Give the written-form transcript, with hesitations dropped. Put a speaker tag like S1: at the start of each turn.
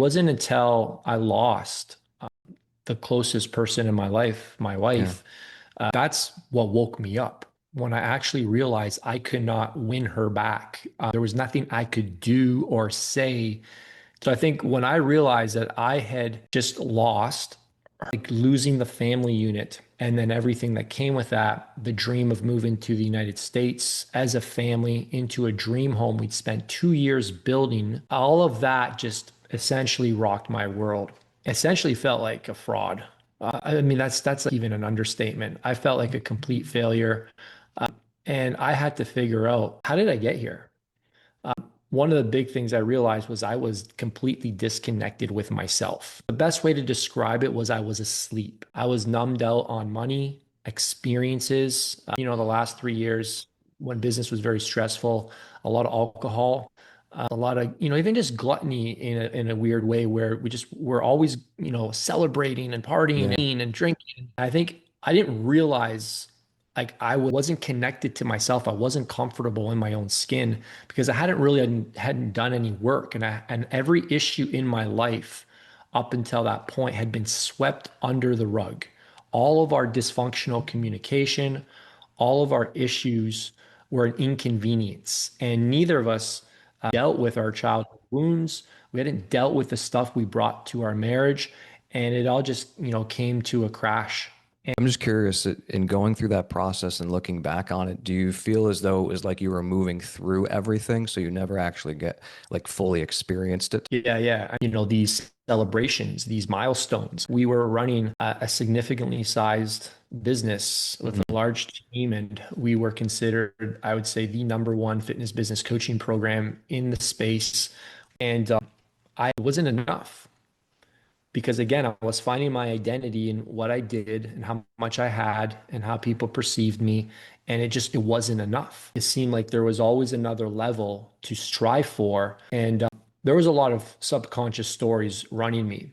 S1: wasn't until I lost the closest person in my life, my
S2: Yeah.
S1: wife, that's what woke me up. When I actually realized I could not win her back, there was nothing I could do or say. So I think when I realized that I had just lost, like losing the family unit, and then everything that came with that, the dream of moving to the United States as a family into a dream home we'd spent 2 years building, all of that just essentially rocked my world. Essentially felt like a fraud. I mean, that's even an understatement. I felt like a complete failure. And I had to figure out, how did I get here? One of the big things I realized was I was completely disconnected with myself. The best way to describe it was I was asleep. I was numbed out on money, experiences. The last 3 years when business was very stressful, a lot of alcohol, a lot of, even just gluttony in a weird way where we're always, celebrating and partying
S2: Yeah.
S1: and drinking. I think I didn't realize like I wasn't connected to myself. I wasn't comfortable in my own skin because I hadn't done any work, and every issue in my life up until that point had been swept under the rug. All of our dysfunctional communication, all of our issues were an inconvenience, and neither of us dealt with our childhood wounds. We hadn't dealt with the stuff we brought to our marriage, and it all just, came to a crash.
S2: I'm just curious, in going through that process and looking back on it, do you feel as though it was like you were moving through everything, so you never actually get like fully experienced it?
S1: Yeah, yeah. These celebrations, these milestones. We were running a significantly sized business with
S2: Mhm.
S1: a large team, and we were considered, I would say, the number one fitness business coaching program in the space. And I wasn't enough because, again, I was finding my identity in what I did and how much I had and how people perceived me. And it wasn't enough. It seemed like there was always another level to strive for. And there was a lot of subconscious stories running me.